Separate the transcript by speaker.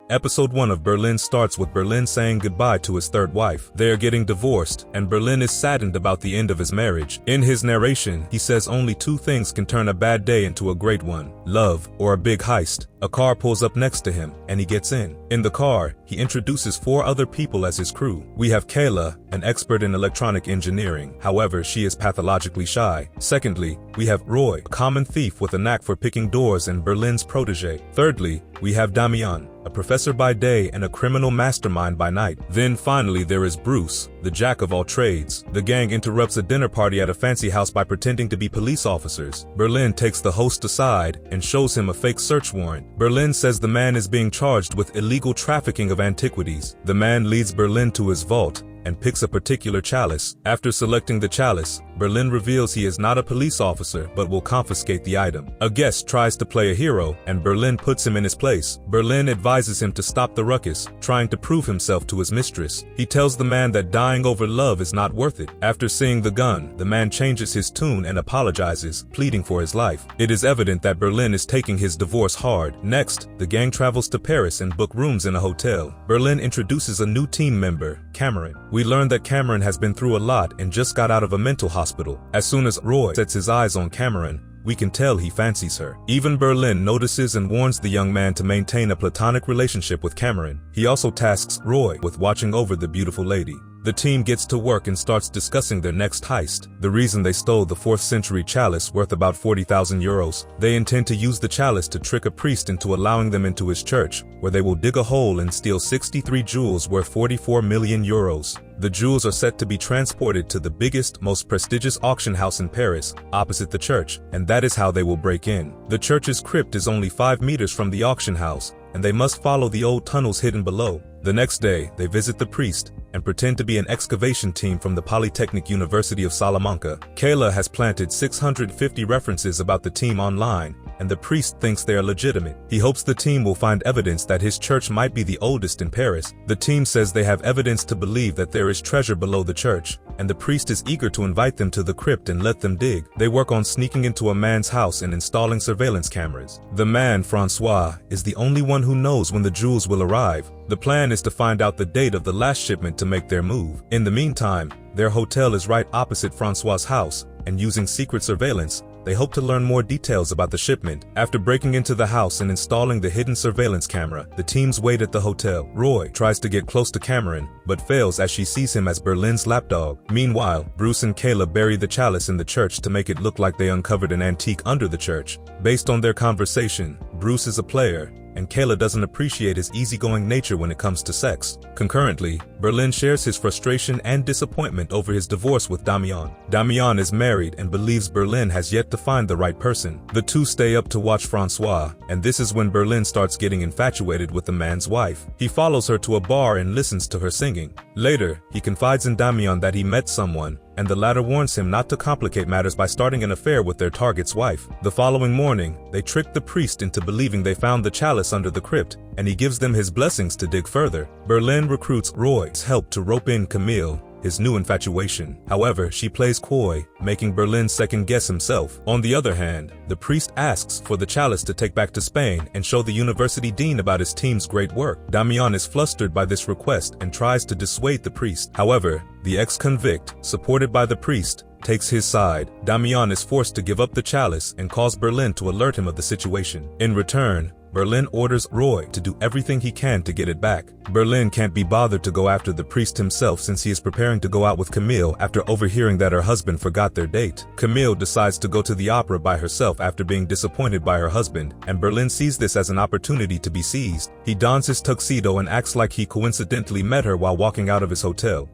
Speaker 1: Episode 1 of Berlin starts with Berlin saying goodbye to his third wife. They are getting divorced, and Berlin is saddened about the end of his marriage. In his narration, he says only two things can turn a bad day into a great one: love or a big heist. A car pulls up next to him, and he gets in. In the car, he introduces 4 other people as his crew. We have Kayla, an expert in electronic engineering. However, she is pathologically shy. Secondly, we have Roy, a common thief with a knack for picking doors and Berlin's protege. Thirdly, we have Damian, a professor by day and a criminal mastermind by night. Then finally there is Bruce, the jack of all trades. The gang interrupts a dinner party at a fancy house by pretending to be police officers. Berlin takes the host aside and shows him a fake search warrant. Berlin says the man is being charged with illegal trafficking of antiquities. The man leads Berlin to his vault and picks a particular chalice. After selecting the chalice, Berlin reveals he is not a police officer but will confiscate the item. A guest tries to play a hero, and Berlin puts him in his place. Berlin advises him to stop the ruckus, trying to prove himself to his mistress. He tells the man that dying over love is not worth it. After seeing the gun, the man changes his tune and apologizes, pleading for his life. It is evident that Berlin is taking his divorce hard. Next, the gang travels to Paris and book rooms in a hotel. Berlin introduces a new team member, Cameron. We learn that Cameron has been through a lot and just got out of a mental hospital. As soon as Roy sets his eyes on Cameron, we can tell he fancies her. Even Berlin notices and warns the young man to maintain a platonic relationship with Cameron. He also tasks Roy with watching over the beautiful lady. The team gets to work and starts discussing their next heist. The reason they stole the 4th century chalice worth about 40,000 euros. They intend to use the chalice to trick a priest into allowing them into his church, where they will dig a hole and steal 63 jewels worth 44 million euros. The jewels are set to be transported to the biggest, most prestigious auction house in Paris, opposite the church, and that is how they will break in. The church's crypt is only 5 meters from the auction house, and they must follow the old tunnels hidden below. The next day, they visit the priest and pretend to be an excavation team from the Polytechnic University of Salamanca. Kayla has planted 650 references about the team online, and the priest thinks they are legitimate. He hopes the team will find evidence that his church might be the oldest in Paris. The team says they have evidence to believe that there is treasure below the church, and the priest is eager to invite them to the crypt and let them dig. They work on sneaking into a man's house and installing surveillance cameras. The man, Francois, is the only one who knows when the jewels will arrive. The plan is to find out the date of the last shipment to make their move. In the meantime, their hotel is right opposite Francois' house, and using secret surveillance, they hope to learn more details about the shipment. After breaking into the house and installing the hidden surveillance camera, the teams wait at the hotel. Roy tries to get close to Cameron, but fails as she sees him as Berlin's lapdog. Meanwhile, Bruce and Kayla bury the chalice in the church to make it look like they uncovered an antique under the church. Based on their conversation, Bruce is a player, and Kayla doesn't appreciate his easygoing nature when it comes to sex. Concurrently, Berlin shares his frustration and disappointment over his divorce with Damian. Damian is married and believes Berlin has yet to find the right person. The two stay up to watch Francois, and this is when Berlin starts getting infatuated with the man's wife. He follows her to a bar and listens to her singing. Later, he confides in Damian that he met someone, and the latter warns him not to complicate matters by starting an affair with their target's wife. The following morning, they trick the priest into believing they found the chalice under the crypt, and he gives them his blessings to dig further. Berlin recruits Roy's help to rope in Camille, his new infatuation. However, she plays coy, making Berlin second-guess himself. On the other hand, the priest asks for the chalice to take back to Spain and show the university dean about his team's great work. Damian is flustered by this request and tries to dissuade the priest. However, the ex-convict, supported by the priest, takes his side. Damian is forced to give up the chalice and calls Berlin to alert him of the situation. In return, Berlin orders Roy to do everything he can to get it back. Berlin can't be bothered to go after the priest himself since he is preparing to go out with Camille after overhearing that her husband forgot their date. Camille decides to go to the opera by herself after being disappointed by her husband, and Berlin sees this as an opportunity to be seized. He dons his tuxedo and acts like he coincidentally met her while walking out of his hotel.